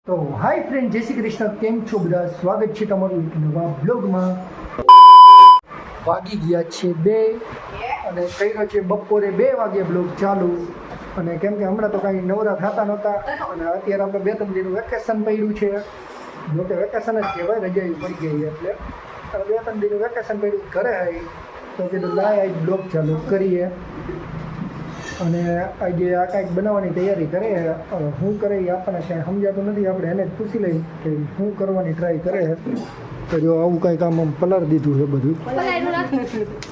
તો હાય ફ્રેન્ડ, જય શ્રી કૃષ્ણ. કેમ છો બધા? સ્વાગત છે તમારું એક નવા બ્લોગમાં. વાગી ગયા છે 2 અને કર્યો છે બપોરે 2 વાગે બ્લોગ ચાલુ. અને કેમ કે હમણાં તો કાંઈ નવરા થતા નહોતા અને અત્યારે આપણે 2-3 દિનનું વેકેશન પડ્યું છે. જોકે વેકેશન જ કહેવાય, રજા પડી ગઈ એટલે 2-3 દિનનું વેકેશન પડ્યું ઘરે આવી તો કીધું લાય આજ બ્લોગ ચાલુ કરીએ. અને આજે આ કાંઈક બનાવવાની તૈયારી કરે. શું કરે એ આપણને કાંઈ સમજાતું નથી. આપણે એને જ પૂછી લઈએ કે શું કરવાની ટ્રાય કરે. તો જો આવું કાંઈક આમ પલાર દીધું છે બધું.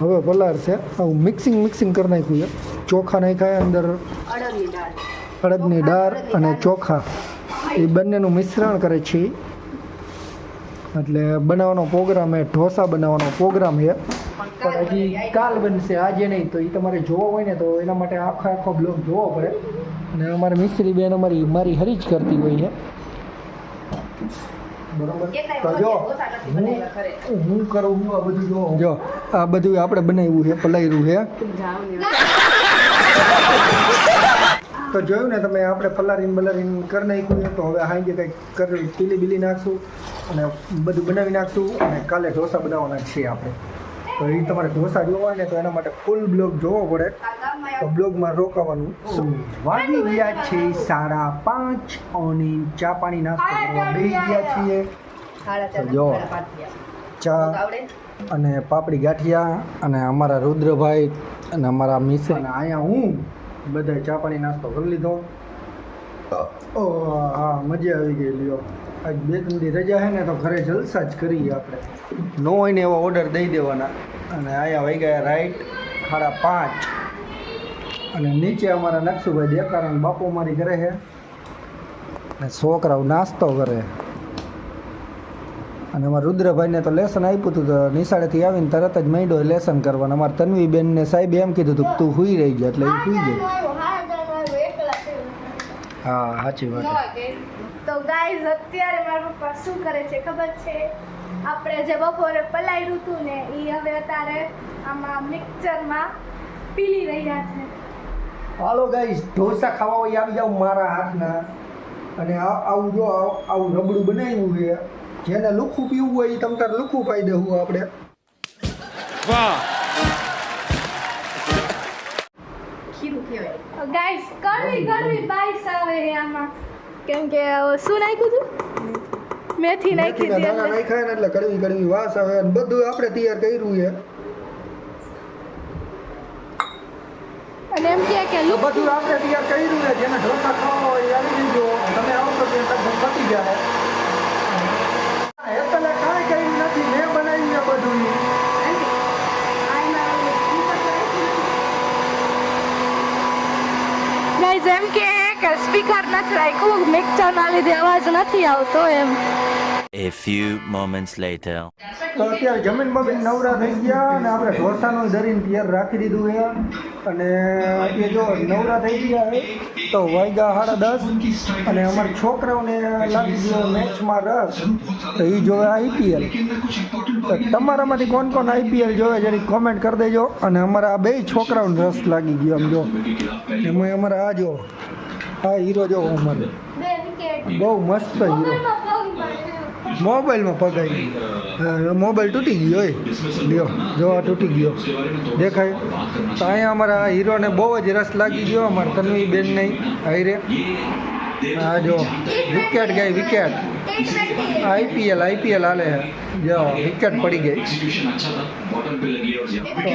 હવે પલાર છે આવું મિક્સિંગ કરી નાખ્યું છે. ચોખા નાખ્યા અંદર, અડદની દાળ અને ચોખા એ બંનેનું મિશ્રણ કરે છે. એટલે બનાવવાનો પ્રોગ્રામ છે, ઢોસા બનાવવાનો પ્રોગ્રામ છે. પણ હજી કાલ બનશે, આજે નહીં. તો એ તમારે જોવો હોય ને તો એના માટે આખો બ્લોગ જોવો પડે. અને અમારે મિસ્ત્રી બેન મારી હરી જ કરતી હોય છે, બરોબર. તો જો હું કરું આ બધું જો આ બધું આપણે બનાવ્યું છે, પલાયરું છે. તો જોયું ને તમે, આપણે પલારીને કરી નાખ્યું છે. તો હવે હાંજે કંઈક કરી પીલી બીલી નાખશું અને બધું બનાવી નાખશું. અને કાલે ઢોસા બનાવવાના છીએ આપણે. તો એ તમારે ઢોસા જોવા હોય ને તો એના માટે ફૂલ બ્લોગ જોવો પડે. તો બ્લોગમાં રોકાવાનું. વાગી ગયા છે 5:30 અને ચા પાણી નાસ્તો કરવા બેસી ગયા છીએ. જો ચા અને પાપડી ગાંઠિયા અને અમારા રુદ્રભાઈ અને અમારા મિત્ર અને અહીંયા હું બધા ચા પાણી નાસ્તો કરી લીધો. હા, મજા આવી ગઈ. લ્યો આજ 2-3 દી રજા છે ને તો ઘરે જલસા જ કરીએ આપણે. ન હોય ને એવા ઓર્ડર દઈ દેવાના. અને અહીંયા વહી ગયા રાઈટ 5:30 અને નીચે અમારા નકશુભાઈ દેખારણ બાપુ મારી ઘરે છે અને છોકરાઓ નાસ્તો કરે. અને અમારા રુદ્રભાઈને તો લેસન આપ્યું હતું તો નિશાળેથી આવીને તરત જ માંડ્યો લેસન કરવાનું. અમારા તન્વીબેનને સાહેબે એમ કીધું હતું તું સૂઈ રહી જાય એટલે એ સૂઈ જાય. હા, સાચી વાત. તો ગાઈઝ, અત્યારે મારા પપ્પા શું કરે છે ખબર છે? આપણે જે બપોરે પલાળ્યું હતું ને એ હવે અત્યારે આમાં મિક્સરમાં પીલી રહ્યા છે. હાલો ગાઈઝ, ઢોસા ખાવા હોય આવી જાવ મારા હાથના. અને આવું જો આવું રબડું બનાવ્યું છે. જેને લુખું પીવું હોય એ તમ તાર લુખું પાઈ દેવું આપણે. વાહ ગાઈઝ, કડવી બાઈસ આવે છે આમાં. કેમ કે શું નાખ્યું હતું? મેથી નાખી મેથીના દાણા હતી. નાખ્યા ને એટલે કડવી વાસ આવે. અને બધું આપણે તૈયાર કર્યું છે. અને એમ કે બધું આપણે તૈયાર કર્યું છે. જેને ઢોસા ખાવા હોય એ આવી જજો. તમે આવશો તો લગભગ પતી જાય. એટલે કાંઈ કર્યું નથી, મેં બનાવ્યું છે બધું. ગાઈઝ, એમ કે સ્પીકર નથી રાખ્યું, મિક્સરના લીધે અવાજ નથી આવતો એમ. A few moments later. તો અત્યારે જમીન નવરા થઈ ગયા અને આપણે ઢોસાનું દરીને તૈયાર રાખી દીધું છે. અને અત્યારે જો નવરા થઈ ગયા છે તો વાગ્યા 10:30 અને અમારા છોકરાઓને લાગી ગયો મેચમાં રસ. તો એ જોવે IPL. તો તમારામાંથી કોણ IPL જોવે જરી કોમેન્ટ કરી દેજો. અને અમારા આ 2 છોકરાઓને રસ લાગી ગયો. આમ જો એમાં અમારા આ જો આ હીરો જો અમારે બહુ મસ્ત હીરો. મોબાઈલમાં પગાઈ મોબાઈલ તૂટી ગયો હોય. લ્યો જો આ તૂટી ગયો દેખાય. તો અહીંયા અમારા હીરોને બહુ જ રસ લાગી ગયો. અમારા તન્વી બેન નહીં હાઈરે. હા જો વિકેટ ગઈ, વિકેટ. IPL હાલે જો વિકેટ પડી ગઈ.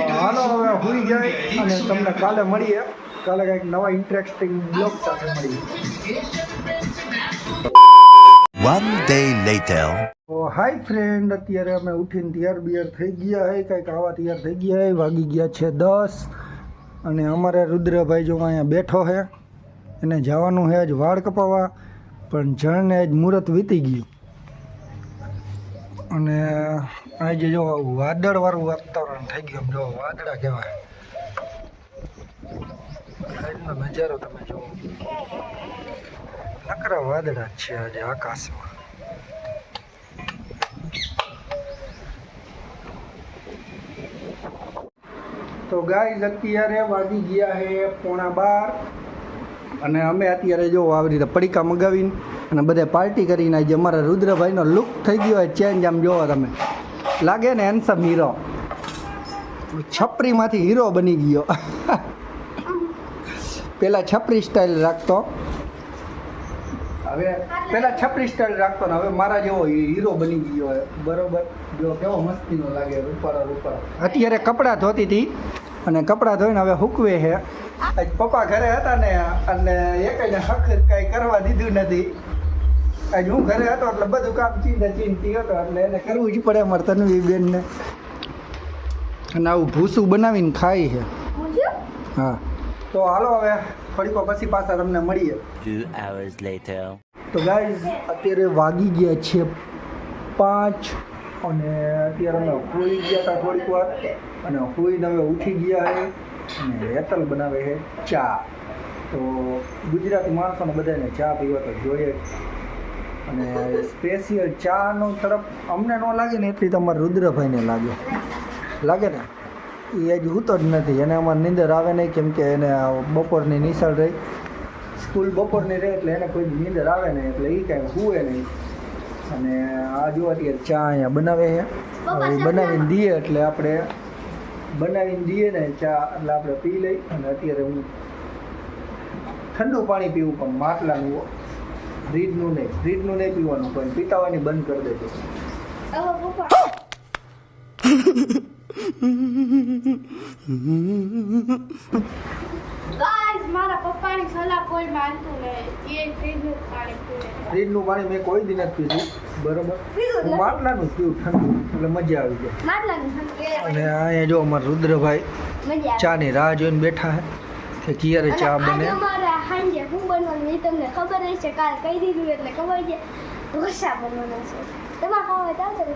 તો હાલો હવે હોઈ જાય અને તમને કાલે મળીએ. કાલે કંઈક નવા ઇન્ટરેસ્ટિંગ બ્લોગ સાથે મળીએ. One day later. તો હાય ફ્રેન્ડ, અત્યારે અમે ઉઠીને તૈયાર થઈ ગયા હે. કંઈક આવા તૈયાર થઈ ગયા હે. વાગી ગયા છે 10 અને અમારે રુદ્રભાઈ જો અહીંયા બેઠો છે. એને જવાનું છે આજ વાળ કપાવવા, પણ જણને આજ મુહૂર્ત વીતી ગયું. અને આજે જો વાદળવાળું વાતાવરણ થઈ ગયું. જો વાદળા કહેવાય. સાઈડનો નજારો તમે જુઓ, નકરા વાદળા જ છે આજે આકાશમાં. તો ગાઈઝ, અત્યારે વાગી ગયા છે 11:15 અને અમે અત્યારે જો આવી રીતે પડીકા મગાવીને અને બધે પાર્ટી કરીને આજે અમારા રુદ્રભાઈનો લુક થઈ ગયો હોય ચેન્જ. આમ જોવો તમે, લાગે ને હેન્ડસમ હીરો, છપરીમાંથી હીરો બની ગયો. પેલા છપરી સ્ટાઇલ રાખતો, હવે પેલા છપરી સ્ટાઇલ રાખતો ને હવે મારા જેવો હીરો બની ગયો હોય. બરોબર, જો કેવો મસ્તીનો લાગે રૂપાળો. અત્યારે કપડાં ધોતી હતી અને કપડાં ધોઈને હવે હૂકવે છે. આજ પપ્પા ઘરે હતા ને અને એકને હક કાંઈ કરવા દીધું નથી. આજ હું ઘરે હતો એટલે બધું કામ ચીંધી હતો એટલે એને કરવું જ પડે અમારે તન્વી બેનને. અને આવું ભૂસું બનાવીને ખાય છે. હા, તો હાલો હવે થોડીક પછી પાછા તમને મળીએ. 2 hours later. તો ગાઈઝ અત્યારે વાગી ગયા છે 5 અને અત્યારે અમે હોઈ ગયા હતા થોડીક વાર અને હોઈને હવે ઉઠી ગયા છે અને હેતલ બનાવે છે ચા. તો ગુજરાતી માણસોને બધાને ચા પીવા તો જોઈએ જ. અને સ્પેશિયલ ચાનો તરફ અમને ન લાગે ને એટલી તમારે રુદ્રભાઈને લાગે ને. એ હજી હૂતો જ નથી, એને અમારે નીંદર આવે નહીં કેમ કે એને બપોરની નિશાળ રહી, સ્કૂલ બપોરની રહે એટલે એને કોઈ નીંદર આવે નહીં એટલે એ કાંઈ હુએ નહીં. અને આ જો અત્યારે ચા અહીંયા બનાવે છે, હવે બનાવીને દઈએ એટલે આપણે બનાવીને દઈએ ને ચા એટલે આપણે પી લઈ. અને અત્યારે હું ઠંડુ પાણી પીવું પણ માટલાનું, ફ્રીજનું નહીં પીવાનું, પણ પીતાવાની બંધ કરી દેજો. ગાઈસ મારા પપ્પાની સલાહ કોઈ માનતું નહીં, એ ફ્રીજનું પાણી પીવે. ફ્રીજનું પાણી મેં કોઈ દી નથી પીધું. બરોબર, હું માટલાનું જ પીવું ઠંડુ એટલે મજા આવી જાય. માટલાનું ઠંડુ. અને અહીંયા જો અમારા રુદ્રભાઈ મજા આવે. ચાની રાહ જોઈને બેઠા છે કે ક્યારે ચા અને બને. આજે અમારે સાંજે શું બનવાનું એ તમને ખબર હશે, કાલ કહી દીધું એટલે ખબર છે. ઢોસા બનવાના છે. તમારે ખાવા ચાલશે ને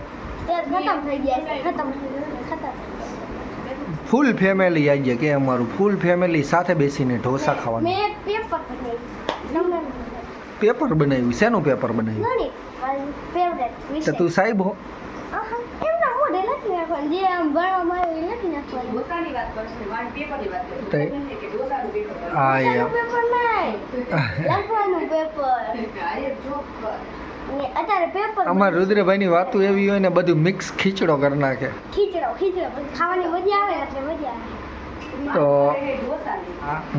ખતમ થઈ ગયા છે. ખતમ. ફૂલ ફેમિલી આવી જાય કે અમારું ફૂલ ફેમિલી સાથે બેસીને ઢોસા ખાવાનું. મેં એક પેપર બનાવ્યું. પેપર બનાવ્યું? શેનું પેપર બનાવ્યું? ફેવરેટ તો તું સાહેબ હો? એમના મોઢે નથી નાખવાનું, જે આમ ભણવામાં આવે એ નથી નાખવાનું. હા યાર, પેપર નહીં, લખવાનું પેપર. ને અત્યારે પેપર અમારા રુદ્રભાઈની વાતો એવી હોય ને બધું મિક્સ ખીચડો કરી નાખે. ખીચડો પછી ખાવાની મજા આવે એટલે મજા આવે. તો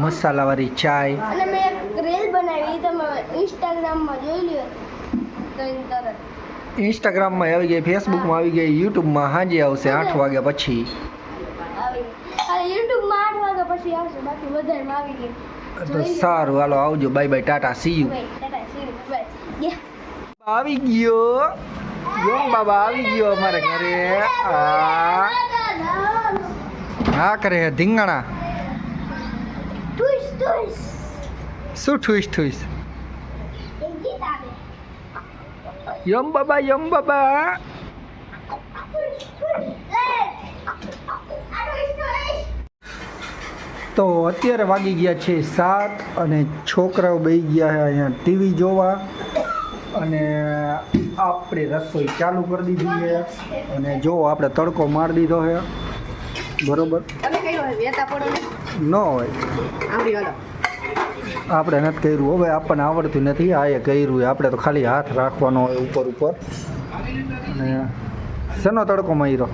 મસાલાવાળી ચાય. અને મેં એક રીલ બનાવી, તમે ઇન્સ્ટાગ્રામમાં જોઈ લ્યો તરત. ઇન્સ્ટાગ્રામમાં આવી ગઈ, ફેસબુકમાં આવી ગઈ, યુટ્યુબમાં સાંજે આવશે 8 વાગ્યા પછી. આવી અરે યુટ્યુબમાં 8 વાગ્યા પછી આવશે, બાકી વધારેમાં આવી ગઈ. તો સારું, હાલો આવજો, bye bye, Tata, C you. આવી ગયો યોમ બાબા, આવી ગયો અમારે ઘરે. હા કરે હે ધીંગાણા. શું ઠુઈસ? યમ બાબા. તો અત્યારે વાગી ગયા છે 7 અને છોકરાઓ બેસી ગયા છે અહીંયા ટીવી જોવા. અને આપણે રસોઈ ચાલુ કરી દીધી છે અને જો આપણે તડકો મારી દીધો છે. બરોબર, ન હોય આપણે નથી કર્યું. હવે આપણને આવડતું નથી, આ એ કર્યું. આપણે તો ખાલી હાથ રાખવાનો હોય ઉપર. અને શેનો તડકો માર્યો?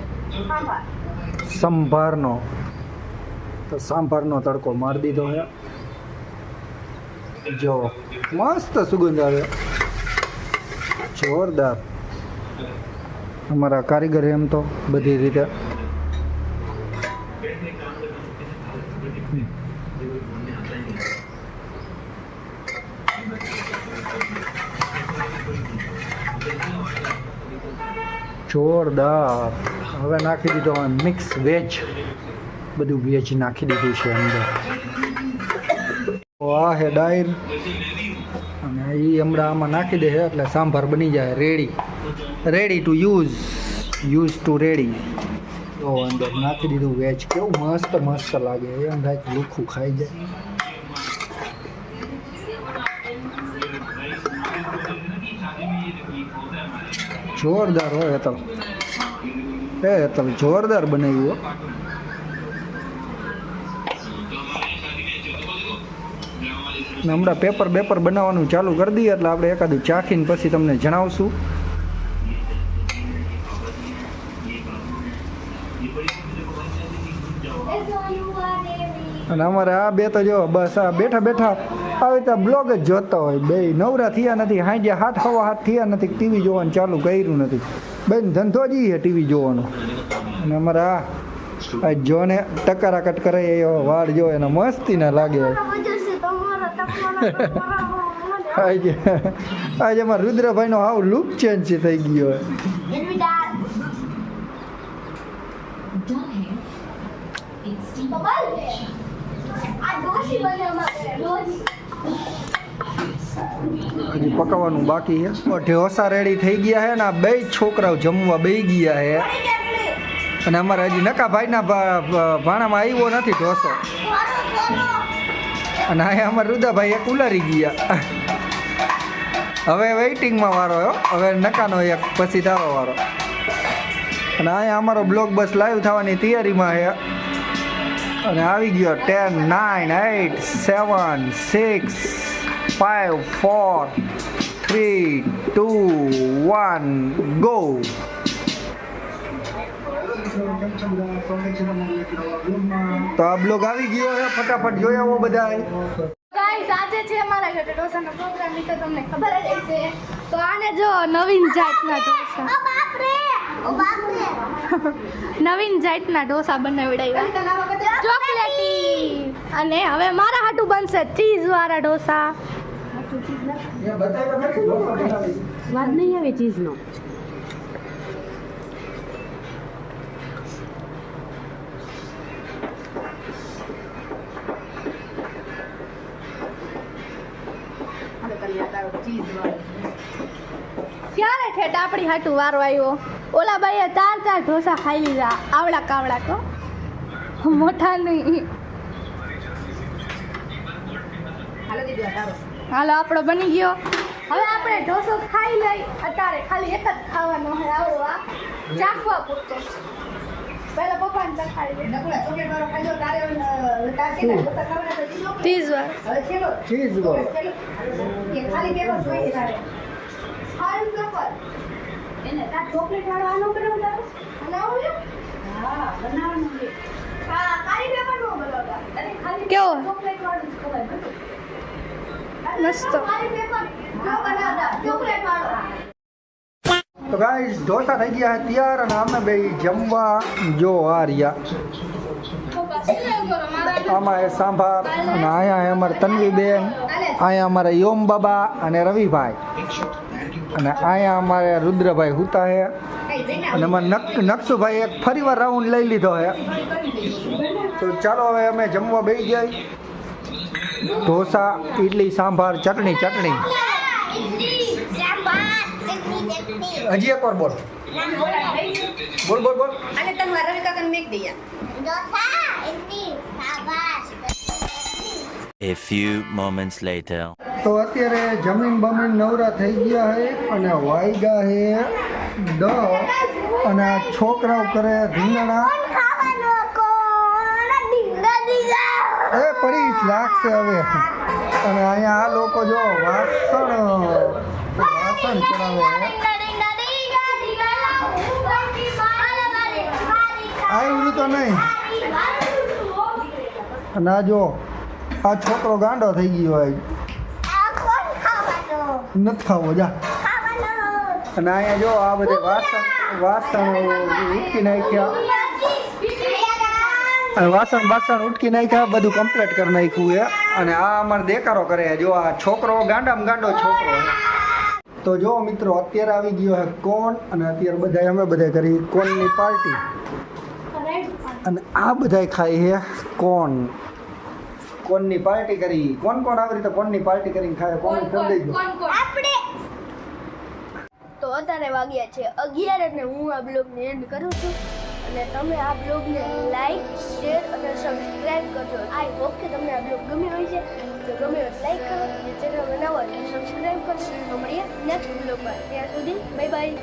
સંભારનો. તો સંભારનો તડકો મારી દીધો છે. જો મસ્ત સુગંધ આવે, જોરદાર. અમારા કારીગર એમ તો બધી રીતે. જોરદાર. હવે નાખી દીધો મિક્સ વેજ, બધું વેજ નાખી દીધું છે અંદર. આ હે ડાયર અને એ હમણાં આમાં નાખી દે એટલે સાંભાર બની જાય ready to use to ready. તો અંદર નાખી દીધું વેજ. કેવું મસ્ત લાગે, એમ થાય લુખું ખાઈ જાય. જોરદાર હોય હેતલ, જોરદાર બનાવ્યું. ને હમણાં પેપર બનાવવાનું ચાલુ કરી દઈએ એટલે આપણે એકાદું ચાખીને પછી તમને જણાવશું. અને અમારે આ બે તો જો બસ આ બેઠા આવી રીતે બ્લોગ જ જોતા હોય. બે નવરા થયા નથી, હાંજે 7:15 થયા નથી, ટીવી જોવાનું ચાલુ કર્યું નથી. બેન ધંધો જ છે ટીવી જોવાનો. અને અમારે આ જો ને ટકારા કટ કરે એ વાળ જો એને મસ્તી ના લાગે. આજે અમારા રુદ્રભાઈનો હાવ લુક ચેન્જ થઈ ગયો. હજી પકાવવાનું બાકી છે. ઢોસા રેડી થઈ ગયા છે ને આ બે છોકરાઓ જમવા બેસી ગયા છે. અને અમારે હજી નકાભાઈના ભાણામાં આવ્યો નથી ઢોસો. અને અહીંયા અમારા રુદાભાઈ એક ઉલારી ગયા. હવે વેઇટિંગમાં વારો હવે નકાનો એક પછી તારો વારો. અને અહીંયા અમારો બ્લોગ બસ લાઈવ થવાની તૈયારીમાં છે. અને આવી ગયો 10, 9, 8, 7, 6, 5, 4, 3, 2, 1 ગો. તો આ બ્લોગ આવી ગયો છે, ફટાફટ જોઈ આવો બધા. ગાઈસ આજે છે અમારા ઘરે ઢોસાનો પ્રોગ્રામ, તો તમને ખબર જ હશે. તો આને જો નવીન જાતના ઢોસા, નવીન જાતના ઢોસા બનાવડાવ્યા ચોકલેટી. અને હવે મારા હાટું બનશે ચીઝ વાળા ઢોસા. સ્વાદ નહીં આવે ચીઝનો. ક્યારે ઠેઠ આપણી હાટું વારો આવ્યો. ઓલા ભાઈએ 4 ઢોસા ખાઈ લીધા, આવડા કાવડા તો મોટા નહીં. હાલો આપણો બની ગયો. હવે આપણે ઢોસો ખાઈ લઈ. અત્યારે ખાલી એક જ ખાવાનો હોય. આવો આ ચાખવા પૂરતો. પહેલા પપ્પાને ચખાડી દે. ચોકલેટ વાળો ખાજો તારે ચીઝ વાળો. ચીઝ વાળો ખાલી પેપર જોઈએ તારે. ખાલી પેપર એને તાર ચોકલેટ વાળો આનો બનાવ તારો બનાવો. હા બનાવવાનું છે. હા ખાલી પેપર નો બનાવતા. અને ખાલી કેવો ચોકલેટ વાળો જ ખવાય. મસ્ત ખાલી પેપર નો બનાવતા ચોકલેટ વાળો. તો ગાઈસ ઢોસા થઈ ગયા તૈયાર અને અમે બે જમવા જો આ રહ્યા. આમાં એ સાંભાર અને અહીંયા અમારે તન્વીબેન, અહીંયા અમારા યોમ બાબા અને રવિભાઈ, અને અહીંયા અમારે રુદ્રભાઈ હુતા છે. અને અમારે નકશુભાઈ એક ફરીવાર રાઉન્ડ લઈ લીધો છે. તો ચાલો હવે અમે જમવા બેસી ગયા. ઢોસા, ઇડલી, સાંભાર, ચટણી. હજી એક વાર બોલ. બોલ. અને તમારા રવિ કાકાને મેક દઈએ. A few moments later. તો અત્યારે જમીન બમીન નવરા થઈ ગયા છે અને વાગ્યા છે 10 અને આ છોકરાઓ કરે ધીંગાણા. એ પડી લાગશે હવે. અને અહીંયા આ લોકો જો વાસણ ચડાવે. આવ્યું તો નહીં. અને આ જો આ છોકરો ગાંડો થઈ ગયો હોય, નથી ખાવો જા. અને અહીંયા જો આ બધે વાસણ ઉટકી નાખ્યા. અને વાસણ ઉટકી નાખ્યા, બધું કમ્પ્લીટ કરી નાખ્યું છે. અને આ અમારે દેકારો કરે. જો આ છોકરો ગાંડામાં ગાંડો છોકરો. તો જો મિત્રો અત્યારે આવી ગયો છે કોણ. અને અત્યારે અમે બધા કરી કોણની પાર્ટી. અને આ બધા ખાય છે કોણની પાર્ટી કરી. કોણ આવી રીતે કોણની પાર્ટી કરીને ખાય? કોણ કરી દેજો. તો અત્યારે વાગ્યા છે 11 અને હું આ બ્લોગને એન્ડ કરું છું. અને તમે આ બ્લોગને લાઈક, શેર અને સબસ્ક્રાઇબ કરજો. આઈ હોપ કે તમને આ બ્લોગ ગમ્યો હોય છે. તો ગમે હોય લાઈક કરો, અને ચેનલ બનાવો અને સબસ્ક્રાઇબ કરો. તો મળીએ નેક્સ્ટ બ્લોગમાં. ત્યાં સુધી બાય બાય.